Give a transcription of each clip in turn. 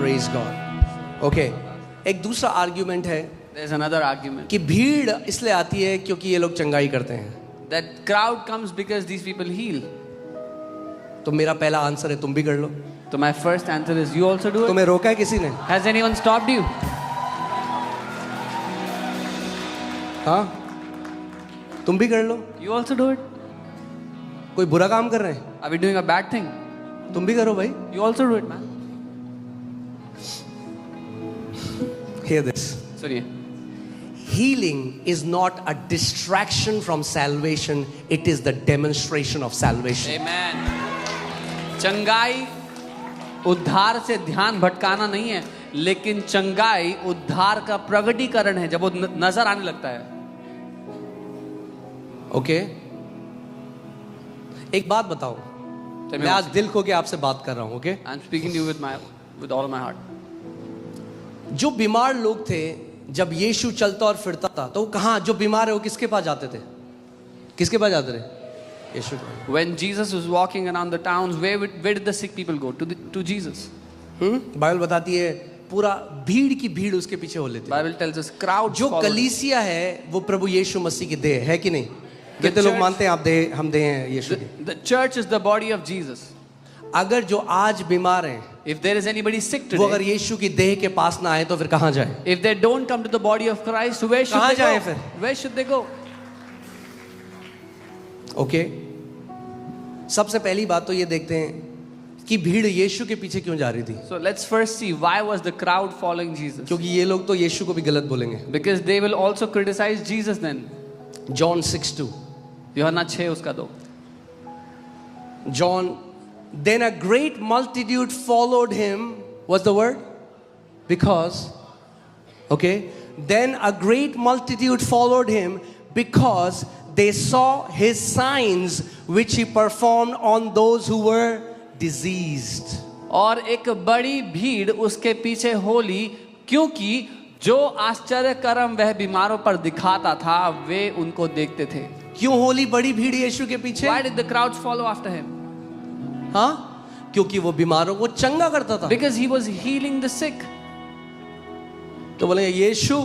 Praise God. Okay. एक दूसरा argument है There's another argument कि भीड़ इसलिए आती है क्योंकि ये लोग चंगाई करते हैं. that crowd comes because these people heal. तो मेरा पहला आंसर है तुम भी कर लो. So my first answer is you also do it. तुम्हें रोका है किसी ने? Has anyone stopped you? हाँ, तुम भी कर लो. You also do it. कोई बुरा काम कर रहे हैं? Are we doing a bad thing? तुम भी करो भाई. You also do it, man. Hear this. Sorry. Healing is not a distraction from salvation. It is the demonstration of salvation. Amen. चंगाई उद्धार से ध्यान भटकाना नहीं है, लेकिन चंगाई उद्धार का प्रगटीकरण है जब वो नजर आने लगता है. ओके. एक बात बताओ. मैं आज दिल खो के आपसे बात कर रहा हूं. Okay. I'm speaking to you with all of my heart. जो बीमार लोग थे जब यीशु चलता और फिरता था तो कहाँ, जो बीमार है वो किसके पास जाते थे? किसके पास जाते थे? यीशु के. When Jesus was walking around the towns, where did the sick people go? To Jesus. Bible बताती है पूरा भीड़ की भीड़ उसके पीछे हो लेती है. Bible tells us crowds जो followed. कलीसिया है वो प्रभु यीशु मसीह की देह है कि नहीं? कितने लोग मानते हैं आप देह, हम देह हैं यीशु की? The church is the body of Jesus. अगर जो आज बीमार हैं, If there is anybody sick वो अगर today, यीशु की देह के पास ना आए तो फिर कहाँ जाए? if they don't come to the body of Christ, where should कहाँ they जाएं go? फिर? Where should they go? Okay. सबसे पहली बात तो ये देखते हैं कि भीड़ यीशु के पीछे क्यों जा रही थी. So let's first see why was the crowd following Jesus? क्योंकि ये लोग तो यीशु को भी गलत बोलेंगे. Because they will also criticize Jesus then. John 6:2. यूहन्ना 6 उसका 2. John, then a great multitude followed him. What's the word? Because, okay, then a great multitude followed him because they saw his signs which he performed on those who were diseased. और एक बड़ी भीड़ उसके पीछे होली क्योंकि जो आश्चर्य कर्म वह बीमारों पर दिखाता था वे उनको देखते थे. क्यों होली बड़ी भीड़ यीशु के पीछे? Why did the crowds follow after him? हाँ, क्योंकि वो बीमारों को चंगा करता था. Because he was healing the sick. तो बोलेंगे यीशु,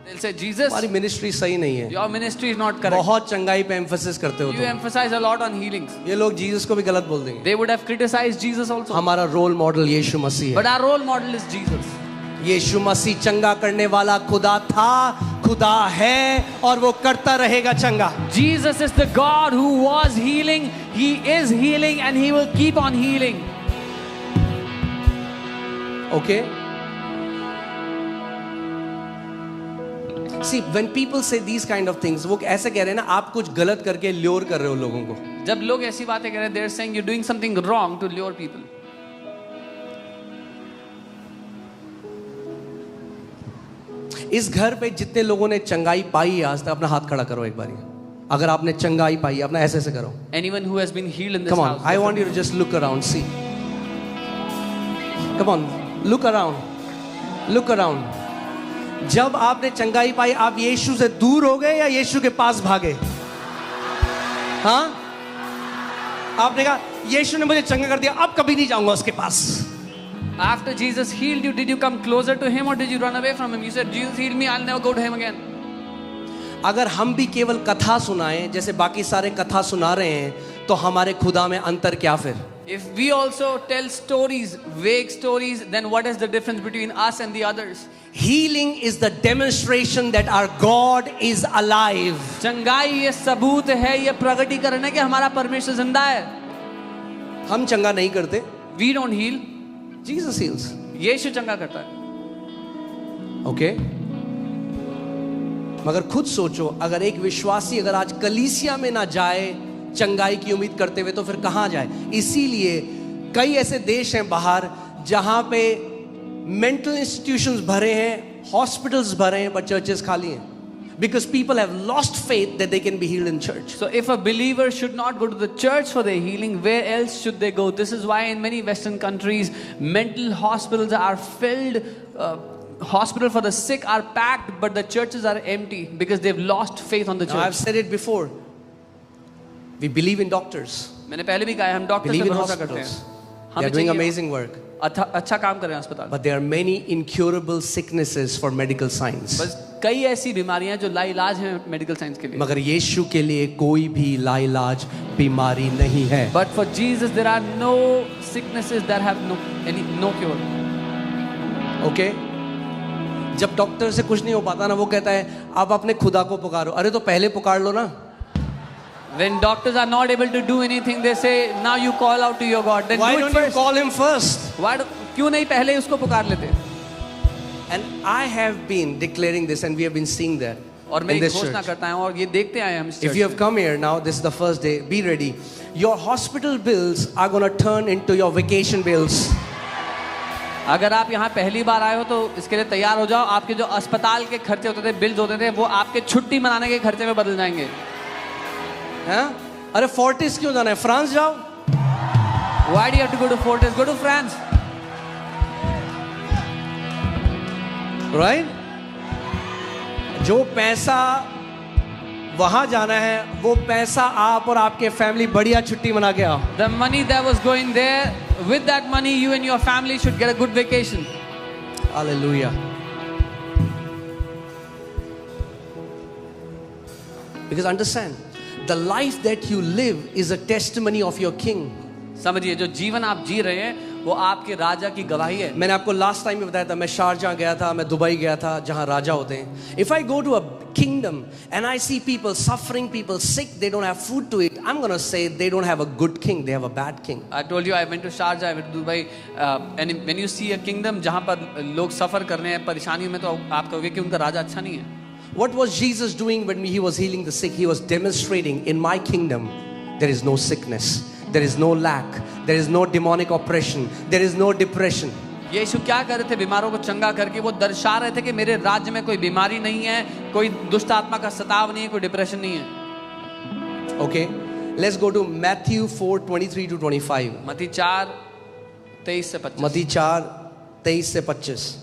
They'll say, Jesus, हमारी मिनिस्ट्री सही नहीं है. your ministry is not correct. बहुत चंगाई पे एम्फेसिस करते हो You तुम. emphasize a lot on healings. ये लोग जीसस को भी गलत बोल देंगे. They would have criticized Jesus also. हमारा रोल मॉडल यीशु मसीह But है. our role model is Jesus. यीशु मसीह चंगा करने वाला खुदा था, खुदा है और वो करता रहेगा चंगा. Jesus is the God who was healing. He is healing and he will keep on healing. Okay? See, when people say these kind of things, वो ऐसे कह रहे हैं ना, आप कुछ गलत करके ल्योर कर रहे हो लोगों को. जब लोग ऐसी बातें कह रहे हैं, they're saying you're doing something wrong to lure people. इस घर पे जितने लोगों ने चंगाई पाई है आज तक, अपना हाथ खड़ा करो एक बारी. अगर आपने चंगाई पाई, अपना ऐसे ऐसे करो. Anyone who has been healed in this Come on, house. I want you to just look around, see. Come on, look around. Look around. जब आपने चंगाई पाई, आप यीशु से दूर हो गए या यीशु के पास भागे? हाँ? आपने कहा यीशु ने मुझे चंगा कर दिया, अब कभी नहीं जाऊंगा उसके पास. After Jesus healed you, did you come closer to him or did you run away from him? You said, Jesus healed me, I'll never go to him again. अगर हम भी केवल कथा सुनाएं जैसे बाकी सारे कथा सुना रहे हैं, तो हमारे खुदा में अंतर क्या फिर? If we also tell stories, vague stories, then what is the difference between us and the others? Healing is the demonstration that our God is alive. चंगाई ये सबूत है, ये प्रगटीकरण है कि हमारा परमेश्वर जिंदा है. हम चंगा नहीं करते. We don't heal. Jesus heals. यीशु चंगा करता है. ओके? मगर खुद सोचो, अगर एक विश्वासी अगर आज कलीसिया में ना जाए चंगाई की उम्मीद करते हुए, तो फिर कहां जाए? इसीलिए कई ऐसे देश हैं बाहर जहां पे मेंटल इंस्टीट्यूशंस भरे हैं, हॉस्पिटल्स भरे हैं, पर चर्चेस खाली हैं. Because people have lost faith that they can be healed in church. So if a believer should not go to the church for their healing, where else should they go? This is why in many Western countries, mental hospitals are filled. Hospital for the sick are packed, but the churches are empty because they've lost faith on the church. Now, I've said it before. We believe in doctors. मैंने पहले भी कहा है, हम doctor Believe पे in भरोसा करते hospitals. हैं. They are doing amazing work. अच्छा काम कर रहे हैं अस्पताल, But there are many incurable sicknesses for medical science. बस कई ऐसी बीमारियां हैं जो लाइलाज हैं मेडिकल साइंस के लिए. मगर यीशु के लिए कोई भी लाइलाज बीमारी नहीं है. But for Jesus there are no sicknesses that have no cure. Okay? जब डॉक्टर से कुछ नहीं हो पाता ना, वो कहता है आप अपने खुदा को पुकारो. अरे तो पहले पुकार लो ना. When doctors are not able to do anything, they say now you call out to your God. Then Why do it don't you first. call him first? क्यों नहीं पहले उसको पुकार लेते? And I have been declaring this, and we have been seeing that और मैं in this घोषणा church. करता हूँ और ये देखते आए हम इस If church you have में. come here now, this is the first day. Be ready. Your hospital bills are going to turn into your vacation bills. अगर आप यहाँ पहली बार आए हो तो इसके लिए तैयार हो जाओ. आपके जो अस्पताल के खर्चे होते थे, बिल्स होते थे, वो आपके छुट्टी मनाने के खर्चे में बदल जाएंगे. हाँ? अरे फोर्टिस क्यों जाना है? फ्रांस जाओ. Why do you have to go to Fortis? Go to France. Right? जो पैसा वहां जाना है, वो पैसा आप और आपके फैमिली बढ़िया छुट्टी मना के आओ. The money that was going there, with that money you and your family should get a good vacation. Hallelujah. Because understand, the life that you live is a testimony of your king. समझिए, जो जीवन आप जी रहे हैं वो आपके राजा की गवाही है. मैंने आपको लास्ट टाइम में बताया था, मैं शारजाह गया था, मैं दुबई गया था, जहां राजा होते हैं. If I go to a kingdom and I see people suffering, people sick, they don't have food to eat, I'm going to say they don't have a good king, they have a bad king. I told you I went to Sharjah, I went to Dubai, and when you see a kingdom जहाँ पर लोग सफर कर रहे हैं परेशानियों में, तो आप कहोगे कि उनका राजा अच्छा नहीं है. What was Jesus doing when he was healing the sick? He was demonstrating, in my kingdom there is no sickness, there is no lack, there is no demonic oppression, there is no depression. यीशु क्या कर रहे थे? बीमारों को चंगा करके वो दर्शा रहे थे कि मेरे राज्य में कोई बीमारी नहीं है, कोई दुष्ट आत्मा का सताव नहीं है, कोई डिप्रेशन नहीं है. Okay, let's go to Matthew 4:23 to 25. मत्ती 4:23 से 25. मत्ती 4:23 से 25.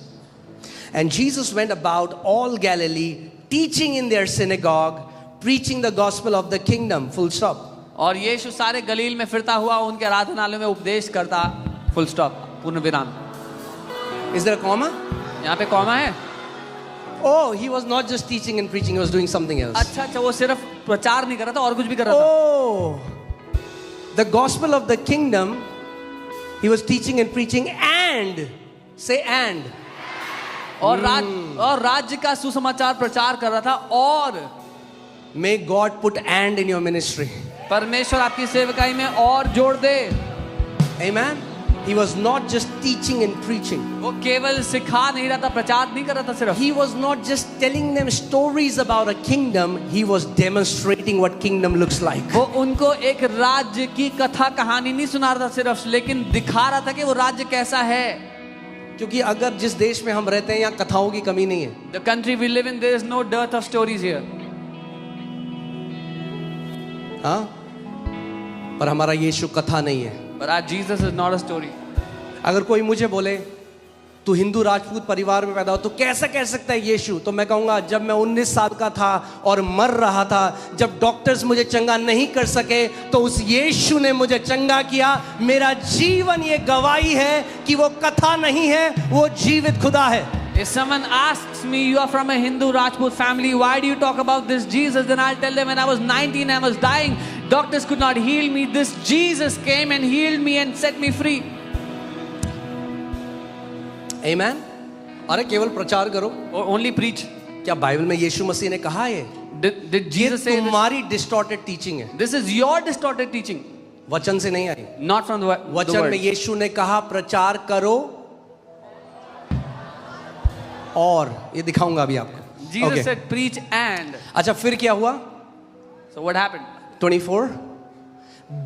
And Jesus went about all Galilee, teaching in their synagogue, preaching the gospel of the kingdom. Full stop. और यीशु सारे गलील में फिरता हुआ उनके आराधनालयों में उपदेश करता. फुल स्टॉप, पूर्ण विराम. Is there a comma? यहाँ पे कॉमा है. Oh, he was not just teaching and preaching, he was doing something else. अच्छा, वो सिर्फ प्रचार नहीं कर रहा था, और कुछ भी कर रहा था. Oh, the gospel of the kingdom, he was teaching and preaching, and say and. और राज्य का सुसमाचार प्रचार कर रहा था. और May God put and in your ministry. परमेश्वर आपकी सेवकाई में और जोड़ दे. Amen. He was not just teaching and preaching. वो केवल सिखा नहीं रहा था, प्रचार नहीं कर रहा था सिर्फ. He was not just telling them stories about a kingdom, he was demonstrating what kingdom looks like. वो उनको एक राज्य की कथा कहानी नहीं सुना रहा था सिर्फ, लेकिन दिखा रहा था कि वो राज्य कैसा है. क्योंकि अगर जिस देश में हम रहते हैं, यहाँ कथाओं की कमी नहीं है. The country we live in, there is no dearth of stories here. हाँ, पर हमारा यीशु कथा नहीं है. But our Jesus is not a story. अगर कोई मुझे बोले तू हिंदू राजपूत परिवार में पैदा हो तो कैसा कह सकता है यीशु, तो मैं कहूंगा जब मैं 19 साल का था और मर रहा था, जब डॉक्टर्स मुझे चंगा नहीं कर सके, तो उस यीशु ने मुझे चंगा किया. मेरा जीवन ये गवाही है कि वो कथा नहीं है, वो जीवित खुदा है. If someone asks me, you are from a Hindu Rajput family, why do you talk about this Jesus? Then I'll tell them, when I was 19, I was dying. Doctors could not heal me. This Jesus came and healed me and set me free. Amen. अरे केवल प्रचार करो. Or only preach. क्या Bible में यीशु मसीह ने कहा है? Did Jesus say this? तुम्हारी डिस्टॉर्टेड टीचिंग है. This is your distorted teaching. वचन से नहीं आई. Not from the वचन word. में यीशु ने कहा प्रचार करो, और ये दिखाऊंगा अभी आपको. Jesus Okay. said preach and. अच्छा, फिर क्या हुआ? So what happened? 24.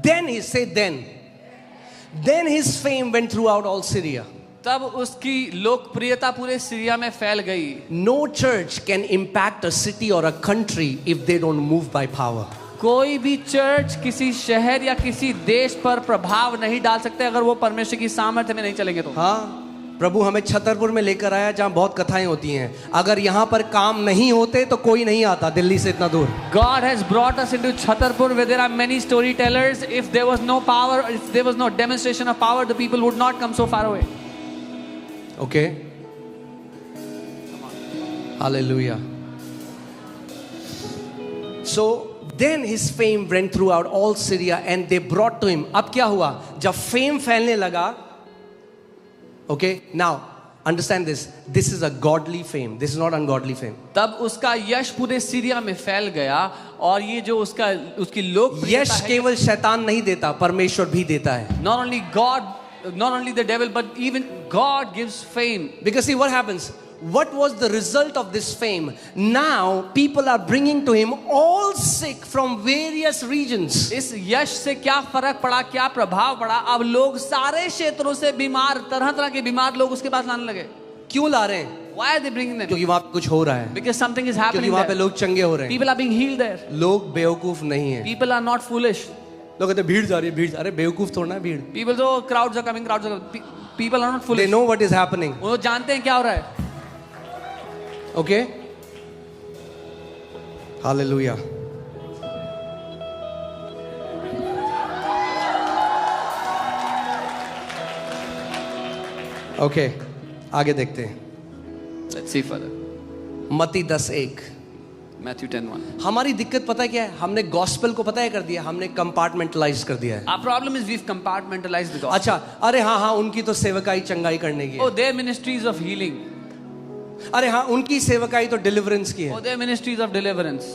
Then he said then his fame went throughout all Syria. तब उसकी लोकप्रियता पूरे सीरिया में फैल गई. No church can impact a city or a country if they don't move by power. कोई भी चर्च किसी शहर या किसी देश पर प्रभाव नहीं डाल सकते अगर वो परमेश्वर की सामर्थ्य में नहीं चलेंगे तो. हाँ, प्रभु हमें छतरपुर में लेकर आया जहां बहुत कथाएं होती हैं. अगर यहां पर काम नहीं होते तो कोई नहीं आता दिल्ली से इतना दूर. God has brought us into Chhatarpur where there are many storytellers. If there was no power, if there was no demonstration of power, the people would not come so far away. Okay. Hallelujah. So then his fame went throughout all Syria and they brought to him. अब क्या हुआ? जब fame फैलने लगा, okay, now understand this. This is a godly fame. This is not ungodly fame. तब उसका यश पूरे Syria में फैल गया और ये जो उसकी लोकप्रियता यश है, केवल शैतान नहीं देता, परमेश्वर भी देता है. not only God, not only the devil, but even God gives fame. Because see what happens. What was the result of this fame? Now people are bringing to him all sick from various regions. इस यश से क्या फर्क पड़ा, क्या प्रभाव पड़ा? अब लोग सारे क्षेत्रों से बीमार, तरह तरह के बीमार लोग उसके पास लाने लगे. क्यों ला रहे हैं? Why are they bringing them? क्योंकि वहां पे कुछ हो रहा है. Because something is क्योंकि happening वहां पे there. लोग चंगे हो रहे हैं. People are being healed there. लोग बेवकूफ नहीं है. People are not foolish. लोग कहते हैं भीड़ जा रही है, भीड़. अरे बेवकूफ थोड़ा ना भीड़. People so crowds are coming, crowds are coming. People are not They foolish. know what is happening. वो जानते हैं क्या हो रहा है. Okay? Hallelujah. Okay, आगे देखते हैं. Let's see further. मत्ती 10:1. Matthew 10:1. हमारी दिक्कत पता है क्या है? हमने गॉस्पेल को पता है कर दिया, हमने कंपार्टमेंटलाइज कर दिया है. Our problem is we've compartmentalized the gospel. अच्छा, अरे हाँ हाँ, उनकी तो सेवकाई चंगाई करने की Oh, है. their ministries of healing. अरे हाँ, उनकी सेवकाई तो डिलीवरेंस की Oh, है. their ministries of deliverance.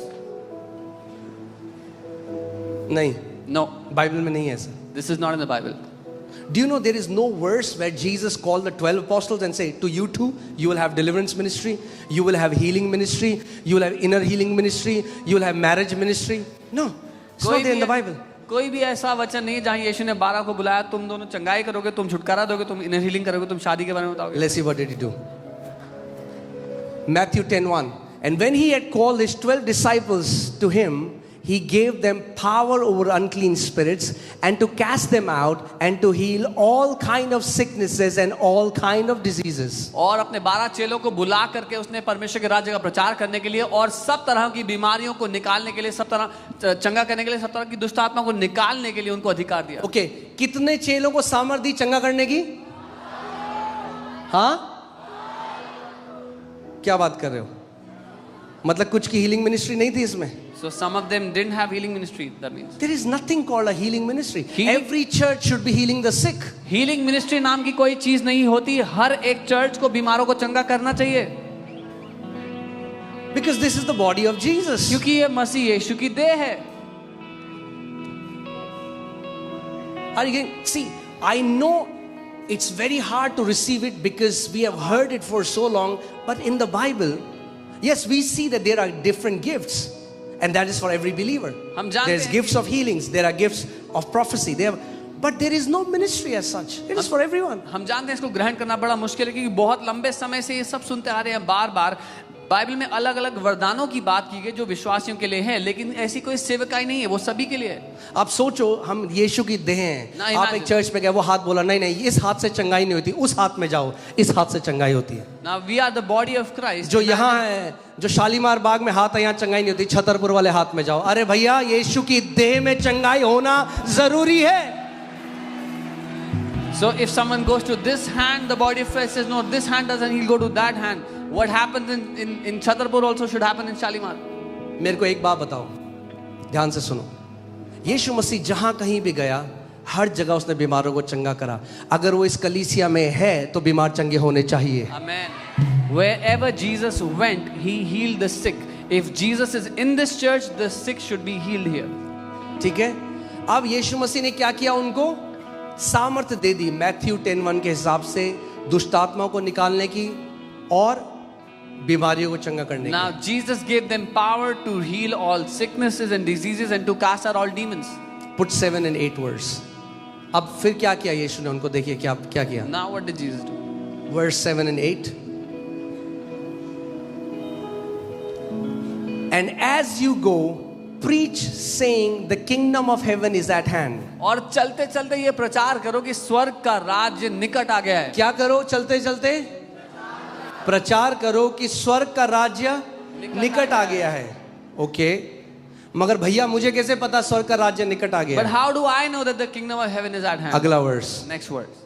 नहीं, No, बाइबल में नहीं है ऐसा. this is not in the Bible. Do you know there is no verse where Jesus called the 12 apostles and say, to you too, you will have deliverance ministry, you will have healing ministry, you will have inner healing ministry, you will have marriage ministry? No, it's not there in the Bible. कोई भी ऐसा वचन नहीं जहाँ यीशु ने 12 को बुलाया, तुम दोनों चंगाई करोगे, तुम छुटकारा दोगे, तुम इनर हीलिंग करोगे, तुम शादी के बारे में बताओगे. Let's see what did he do. Matthew 10:1. And when he had called his 12 disciples to him, he gave them power over unclean spirits and to cast them out and to heal all kind of sicknesses and all kind of diseases. और अपने 12 चेलों को बुला करके उसने परमेश्वर के राज्य का प्रचार करने के लिए और सब तरह की बीमारियों को निकालने के लिए, सब तरह चंगा करने के लिए, सब तरह की दुष्ट आत्मा को निकालने के लिए उनको अधिकार दिया. Okay, कितने चेलों को सामर्थ दी चंगा करने की? हाँ, क्या बात कर रहे हो? मतलब कुछ की हीलिंग मिनिस्ट्री नहीं थी इसमें. So some of them didn't have healing ministry. That means There is nothing called a healing ministry. Healing- Every church should be healing the sick. healing ministry नाम की कोई चीज नहीं होती. हर एक चर्च को बीमारों को चंगा करना चाहिए, Because this is the body of Jesus. क्योंकि ये मसीह यीशु की देह है. Are you getting? See, I know it's very hard to receive it because we have heard it for so long. But in the Bible, yes, we see that there are different gifts. And that is for every believer. हम जानते There's हैं. gifts of healings. There are gifts of prophecy. But there is no ministry as such. It is for everyone. हम जानते हैं इसको ग्रहण करना बड़ा मुश्किल है, क्योंकि बहुत लंबे समय से ये सब सुनते आ रहे हैं बार बार. बाइबल में अलग अलग वरदानों की बात की गई जो विश्वासियों के लिए है, लेकिन ऐसी कोई सेवकाई नहीं है, वो सभी के लिए है. आप सोचो, हम यीशु की देह हैं. ना, आप imagine. एक चर्च पे गए, वो हाथ बोला नहीं नहीं, इस हाथ से चंगाई नहीं होती, उस हाथ में जाओ, इस हाथ से चंगाई होती है. Now we are the body of Christ. जो यहाँ है, जो शालीमार बाग में हाथ है, यहाँ चंगाई नहीं होती, छतरपुर वाले हाथ में जाओ. अरे भैया, यीशु की देह में चंगाई होना जरूरी है. So if someone goes to this hand, the body of Christ says no, this hand doesn't, he'll go to that hand. What happens in Chhatarpur also should happen in Shalimar. मेरे को एक बात बताओ, ध्यान से सुनो. यीशु मसीह जहां कहीं भी गया, हर जगह उसने बीमारों को चंगा करा. अगर वो इस कलीसिया में है तो बीमार चंगे होने चाहिए. Amen. Wherever Jesus went, he healed the sick. If Jesus is in this church, the sick should be healed here. ठीक है. अब यीशु मसीह ने क्या किया? उनको सामर्थ्य दे दी मैथ्यू 10:1 के हिसाब से दुष्ट आत्माओं को निकालने की और बीमारियों को चंगा करने Now की. Jesus gave them power to heal all sicknesses and diseases and to cast out all demons. Put 7 and 8 verse. अब फिर क्या किया यीशु ने? उनको देखिए क्या क्या किया. Now what did Jesus do? Verse 7 and 8. And as you go, preach saying the kingdom of heaven is at hand. और चलते चलते ये प्रचार करो कि स्वर्ग का राज्य निकट आ गया है. क्या करो चलते चलते? प्रचार करो कि स्वर्ग का राज्य निकट आ गया है. ओके, मगर भैया मुझे कैसे पता स्वर्ग का राज्य निकट आ गया But है? how do I know that the kingdom of heaven is at hand? अगला वर्स, Next verse.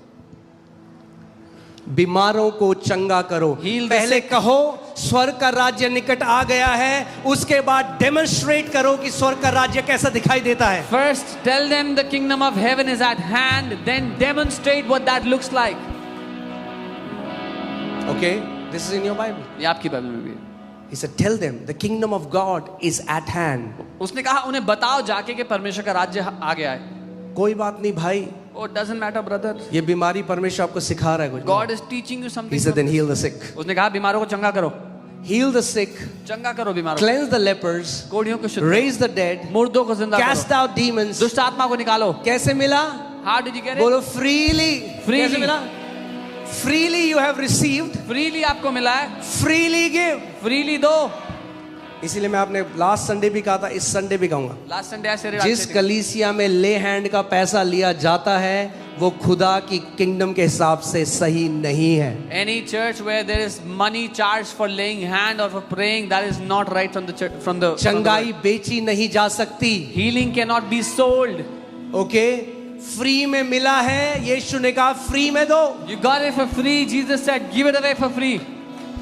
बीमारों को चंगा करो. Heal the पहले sick. कहो स्वर्ग का राज्य निकट आ गया है, उसके बाद डेमोन्स्ट्रेट करो कि स्वर्ग का राज्य कैसा दिखाई देता है. First, tell them the kingdom of heaven is at hand, then demonstrate what that looks like. Okay, this is in your Bible. ये आपकी बाइबल में भी है. He said, tell them the kingdom of God is at hand. उसने कहा उन्हें बताओ जाके कि परमेश्वर का राज्य आ गया है. कोई बात नहीं भाई, Oh, it doesn't matter, brother. ये बीमारी परमेश्वर आपको सिखा रहा है कुछ. God is teaching you something. He said, from then this. heal the sick. उसने कहा बीमारों को चंगा करो. Heal the sick, चंगा करो बीमारों को. cleanse the lepers, कोढ़ियों को शुद्ध करो. raise the dead, मुर्दों को जिंदा cast करो. out demons. दुष्ट आत्मा को निकालो. कैसे मिला? How did you get it? बोलो freely. Freely. कैसे मिला? Freely you have received, Freely आपको मिला है. freely give. Freely दो. इसीलिए मैं आपने लास्ट संडे भी कहा था, इस संडे भी कहूंगा. Last Sunday I said it. जिस कलीसिया में ले हैंड का पैसा लिया जाता है वो खुदा की किंगडम के हिसाब से सही नहीं है. Any church where there is money charged for laying hand or for praying, that is not right from the church, from the चंगाई बेची नहीं जा सकती. healing cannot be sold. Okay, free में मिला है, यीशु ने कहा फ्री में दो. You got it for free. Jesus said, give it away for free.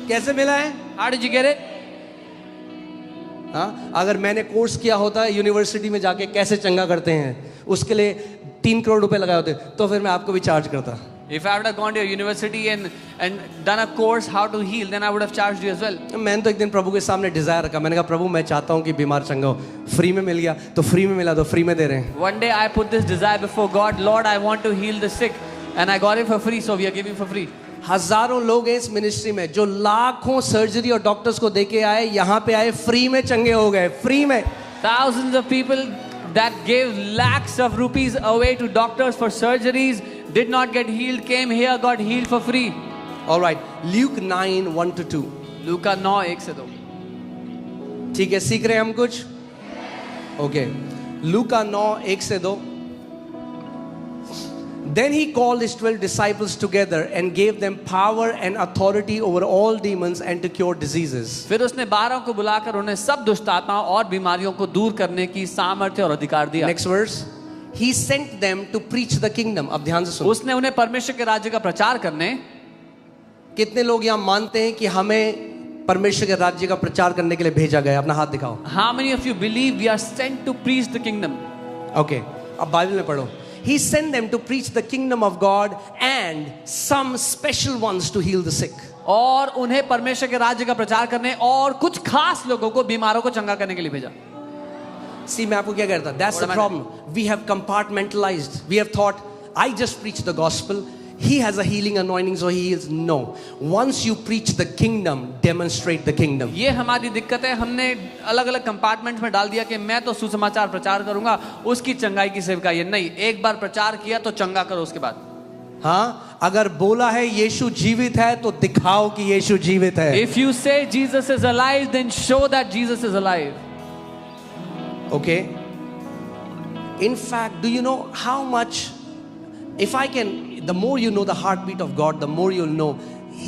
कैसे मिला है? How did you get it? हाँ, अगर मैंने कोर्स किया होता है यूनिवर्सिटी में जाके कैसे चंगा करते हैं, उसके लिए 3 करोड़ रुपए लगाए होते, तो फिर मैं आपको भी चार्ज करता. If I would have gone to a university and done a course how to heal, then I would have charged you as well. मैंने तो एक दिन प्रभु के सामने डिजायर रखा. मैंने कहा प्रभु मैं चाहता हूँ कि बीमार चंगा हो. फ्री में मिल गया तो फ्री में मिला तो फ्री में दे रहे हैं. One day I put this desire before God, Lord, I want to heal the sick, and I got it for free, so we are giving for free. हजारों लोग हैं इस मिनिस्ट्री में जो लाखों सर्जरी और डॉक्टर्स को देके आए, यहाँ पे आए फ्री में चंगे हो गए. फ्री में. Thousands of people that gave lakhs of rupees away to doctors for surgeries did not get healed, came here, got healed for free. All right, Luke 9:1-2. लूका 9:1 से 2. ठीक है, सीख रहे हैं हम कुछ. ओके, लूका 9:1 से 2. Then he called his 12 disciples together and gave them power and authority over all demons and to cure diseases. फिर उसने 12 को बुलाकर उन्हें सब दुष्ट आत्माओं और बीमारियों को दूर करने की सामर्थ्य और अधिकार दिया. Next verse. He sent them to preach the kingdom. अब ध्यान से सुनो. उसने उन्हें परमेश्वर के राज्य का प्रचार करने. कितने लोग यहाँ मानते हैं कि हमें परमेश्वर के राज्य का प्रचार करने के लिए भेजा गया? अपना हाथ दिखाओ. How many of you believe we are sent to preach the kingdom? Okay, अब बाइबल में पढ़ो. He sent them to preach the kingdom of God and some special ones to heal the sick. और उन्हें परमेश्वर के राज्य का प्रचार करने और कुछ खास लोगों को बीमारों को चंगा करने के लिए भेजा. See, मैं आपको क्या कहता? That's the problem. We have compartmentalized. We have thought, I just preach the gospel. He has a healing anointing, so he heals. No. Once you preach the kingdom, demonstrate the kingdom. ये हमारी दिक्कत है. हमने अलग अलग compartments में डाल दिया कि मैं तो सुसमाचार प्रचार करूंगा, उसकी चंगाई की सेवका. ये नहीं, एक बार प्रचार किया तो चंगा करो उसके बाद. हाँ, अगर बोला है यीशु जीवित है तो दिखाओ कि यीशु जीवित है. If you say Jesus is alive, then show that Jesus is alive. Okay. In fact, do you know how much, if I can, the more you know the heartbeat of God, the more you'll know